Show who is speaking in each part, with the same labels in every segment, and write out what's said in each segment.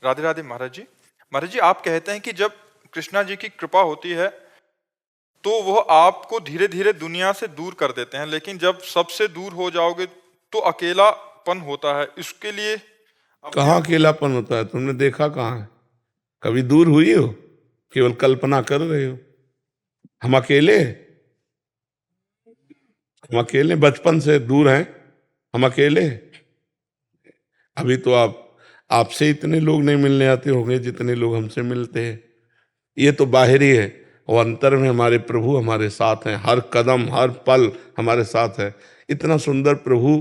Speaker 1: राधे राधे महाराज जी। महाराज जी, आप कहते हैं कि जब कृष्णा जी की कृपा होती है तो वो आपको धीरे धीरे दुनिया से दूर कर देते हैं, लेकिन जब सबसे दूर हो जाओगे तो अकेलापन होता है। इसके लिए अपने
Speaker 2: कहाँ
Speaker 1: आप को
Speaker 2: अकेलापन होता है? तुमने देखा कहाँ है? कभी दूर हुई हो? केवल कल्पना कर रहे हो। हम अकेले हैं? हम अकेले बचपन से दूर हैं? हम अकेले हैं? अभी तो आपसे इतने लोग नहीं मिलने आते होंगे जितने लोग हमसे मिलते हैं। ये तो बाहरी है, और अंतर में हमारे प्रभु हमारे साथ हैं, हर कदम हर पल हमारे साथ है। इतना सुंदर प्रभु,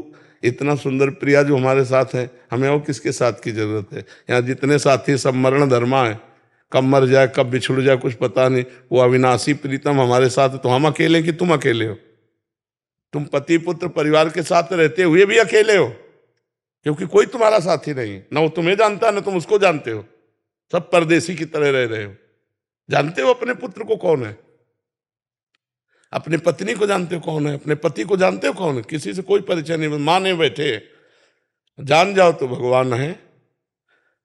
Speaker 2: इतना सुंदर प्रिया जो हमारे साथ है, हमें और किसके साथ की जरूरत है? यहाँ जितने साथी सब मरण धर्मा है, कब मर जाए कब बिछुड़ जाए कुछ पता नहीं। वो अविनाशी प्रीतम हमारे साथ है, तो हम अकेले कि तुम अकेले हो? तुम पति पुत्र परिवार के साथ रहते हुए भी अकेले हो, क्योंकि कोई तुम्हारा साथी नहीं है। ना वो तुम्हें जानता है ना तुम उसको जानते हो। सब परदेसी की तरह रह रहे हो। जानते हो अपने पुत्र को कौन है? अपने पत्नी को जानते हो कौन है? अपने पति को जानते हो कौन है? किसी से कोई परिचय नहीं, माने बैठे। जान जाओ तो भगवान है।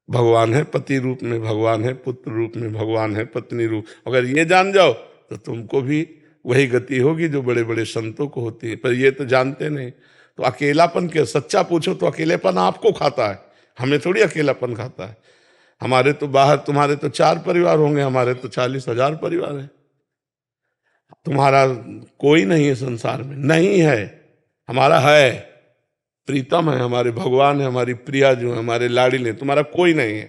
Speaker 2: भगवान है, पति रूप में भगवान है, पुत्र रूप में भगवान है, पत्नी रूप। अगर ये जान जाओ तो तुमको भी वही गति होगी जो बड़े बड़े संतों को होती है। पर ये तो जानते नहीं। तो अकेलापन के सच्चा पूछो तो अकेलेपन आपको खाता है, हमें थोड़ी अकेलापन खाता है। हमारे तो बाहर, तुम्हारे तो 4 परिवार होंगे, हमारे तो 40,000 परिवार है। तुम्हारा कोई नहीं है संसार में, नहीं है। हमारा है, प्रीतम है, हमारे भगवान है, हमारी प्रिया जो है, हमारे लाड़िले। तुम्हारा कोई नहीं है।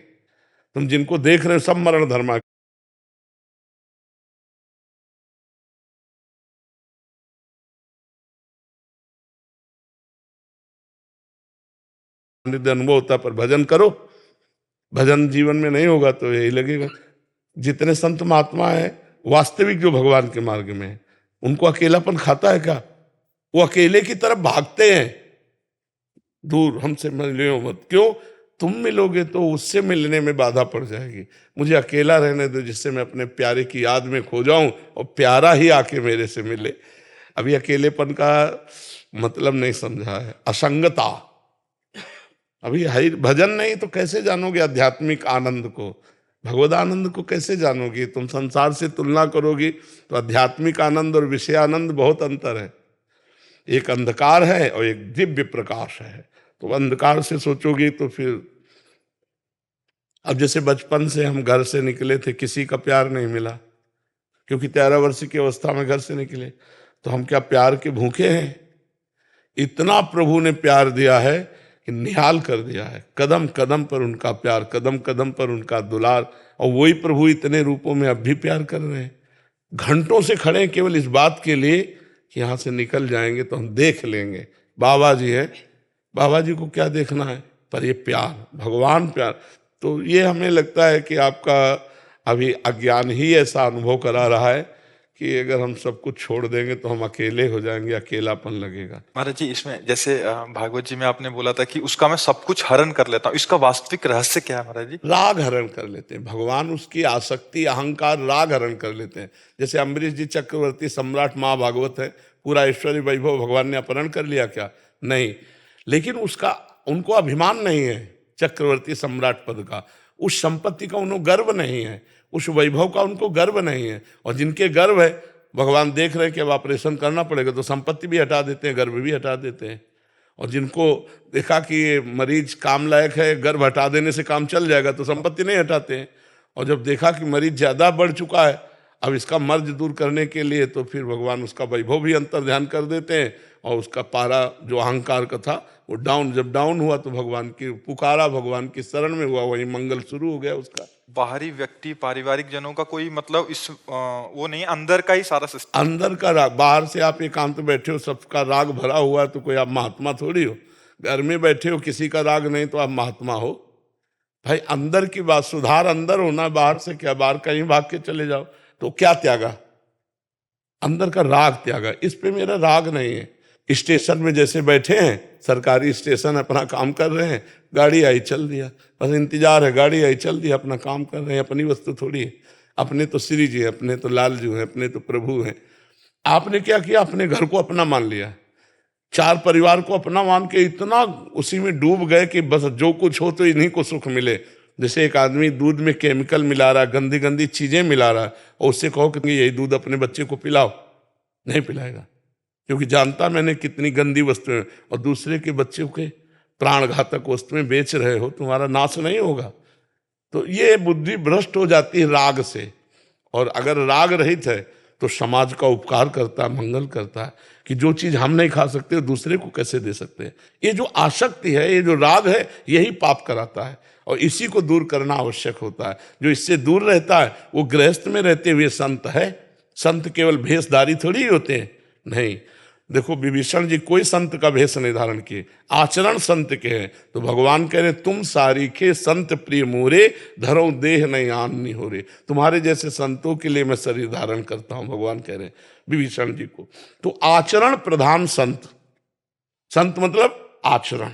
Speaker 2: तुम जिनको देख रहे हो सब मरण धर्मा। अनुभव होता पर भजन करो। भजन जीवन में नहीं होगा तो यही लगेगा। जितने संत महात्मा है वास्तविक जो भगवान के मार्ग में है, उनको अकेलापन खाता है क्या? वो अकेले की तरफ भागते हैं। दूर हमसे मिलो मत। क्यों? तुम मिलोगे तो उससे मिलने में बाधा पड़ जाएगी। मुझे अकेला रहने दो, जिससे मैं अपने प्यारे की याद में खो जाऊं और प्यारा ही आके मेरे से मिले। अभी अकेलेपन का मतलब नहीं समझा है, असंगता। अभी हरि भजन नहीं तो कैसे जानोगे आध्यात्मिक आनंद को? भगवद आनंद को कैसे जानोगे? तुम संसार से तुलना करोगी तो आध्यात्मिक आनंद और विषय आनंद बहुत अंतर है। एक अंधकार है और एक दिव्य प्रकाश है। तो अंधकार से सोचोगी तो फिर, अब जैसे बचपन से हम घर से निकले थे, किसी का प्यार नहीं मिला, क्योंकि 13 वर्ष की अवस्था में घर से निकले। तो हम क्या प्यार के भूखे हैं? इतना प्रभु ने प्यार दिया है कि निहाल कर दिया है। कदम कदम पर उनका प्यार, कदम कदम पर उनका दुलार। और वही प्रभु इतने रूपों में अब भी प्यार कर रहे हैं। घंटों से खड़े हैं केवल इस बात के लिए कि यहाँ से निकल जाएंगे तो हम देख लेंगे बाबा जी है। बाबा जी को क्या देखना है? पर ये प्यार, भगवान प्यार। तो ये हमें लगता है कि आपका अभी अज्ञान ही ऐसा अनुभव करा रहा है कि अगर हम सब कुछ छोड़ देंगे तो हम अकेले हो जाएंगे, अकेलापन लगेगा।
Speaker 1: महाराज जी, इसमें जैसे भागवत जी में आपने बोला था कि उसका मैं सब कुछ हरण कर लेता हूँ, इसका वास्तविक रहस्य क्या है महाराज जी?
Speaker 2: राग हरण कर लेते हैं भगवान। उसकी आसक्ति अहंकार राग हरण कर लेते हैं। जैसे अम्बरीश जी चक्रवर्ती सम्राट महाभागवत है, पूरा ऐश्वर्य वैभव भगवान ने अपहरण कर लिया क्या? नहीं। लेकिन उसका उनको अभिमान नहीं है चक्रवर्ती सम्राट पद का, उस संपत्ति का उनको गर्व नहीं है, उस वैभव का उनको गर्व नहीं है। और जिनके गर्व है, भगवान देख रहे हैं कि अब ऑपरेशन करना पड़ेगा तो संपत्ति भी हटा देते हैं, गर्व भी हटा देते हैं। और जिनको देखा कि ये मरीज काम लायक है, गर्भ हटा देने से काम चल जाएगा, तो संपत्ति नहीं हटाते हैं। और जब देखा कि मरीज ज्यादा बढ़ चुका है, अब इसका मर्ज दूर करने के लिए, तो फिर भगवान उसका वैभव भी अंतर ध्यान कर देते हैं। और उसका पारा जो अहंकार का था वो डाउन, जब डाउन हुआ तो भगवान की पुकारा, भगवान की शरण में हुआ, वही मंगल शुरू हो गया उसका।
Speaker 1: बाहरी व्यक्ति पारिवारिक जनों का कोई मतलब इस वो नहीं, अंदर का ही सारा सिस्टम।
Speaker 2: अंदर का राग। बाहर से आप एकांत बैठे हो, सबका राग भरा हुआ है, तो कोई आप महात्मा थोड़ी हो। घर में बैठे हो, किसी का राग नहीं तो आप महात्मा हो? भाई अंदर की बात, सुधार अंदर होना, बाहर से क्या? बाहर कहीं भाग के चले जाओ तो क्या त्यागा? अंदर का राग त्यागा। इस पे मेरा राग नहीं है। स्टेशन में जैसे बैठे हैं, सरकारी स्टेशन, अपना काम कर रहे हैं, गाड़ी आई चल दिया, बस इंतजार है, गाड़ी आई चल दिया, अपना काम कर रहे हैं। अपनी वस्तु थोड़ी है। अपने तो श्री जी हैं, अपने तो लाल जी हैं, अपने तो प्रभु हैं। आपने क्या किया? अपने घर को अपना मान लिया, 4 परिवार को अपना मान के इतना उसी में डूब गए कि बस जो कुछ हो तो इन्हीं को सुख मिले। जैसे एक आदमी दूध में केमिकल मिला रहा है, गंदी गंदी चीजें मिला रहा है, और उससे कहो कि यही दूध अपने बच्चे को पिलाओ, नहीं पिलाएगा, क्योंकि जानता मैंने कितनी गंदी वस्तुएं, और दूसरे के बच्चे के प्राणघातक वस्तुएं बेच रहे हो, तुम्हारा नाश नहीं होगा। तो ये बुद्धि भ्रष्ट हो जाती है राग से, और अगर राग रहित है तो समाज का उपकार करता है, मंगल करता है, कि जो चीज हम नहीं खा सकते दूसरे को कैसे दे सकते हैं। ये जो आसक्ति है, ये जो राग है, यही पाप कराता है, और इसी को दूर करना आवश्यक होता है। जो इससे दूर रहता है वो गृहस्थ में रहते हुए संत है। संत केवल भेषधारी थोड़ी होते हैं, नहीं। देखो विभीषण जी कोई संत का भेष नहीं धारण किए, आचरण संत के हैं। तो भगवान कह रहे तुम सारीखे संत प्रिय मोरे, धरो देह नहीं आननी हो रे। तुम्हारे जैसे संतों के लिए मैं शरीर धारण करता हूं, भगवान कह रहे हैं विभीषण जी को। तो आचरण प्रधान संत, संत मतलब आचरण।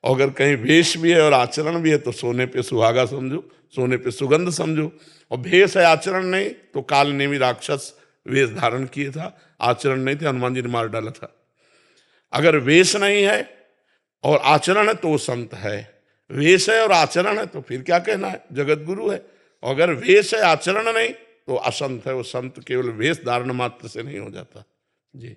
Speaker 2: और अगर कहीं वेश भी है और आचरण भी है तो सोने पे सुहागा समझो, सोने पे सुगंध समझो। और भेष है आचरण नहीं, तो काल नेमी राक्षस वेश धारण किए था, आचरण नहीं थे, हनुमान जी ने मार डाला था। अगर वेश नहीं है और आचरण है तो वो संत है, वेश है और आचरण है तो फिर क्या कहना है, जगत गुरु है। और अगर वेश है आचरण नहीं तो असंत है, वो संत केवल वेश धारण मात्र से नहीं हो जाता। जी।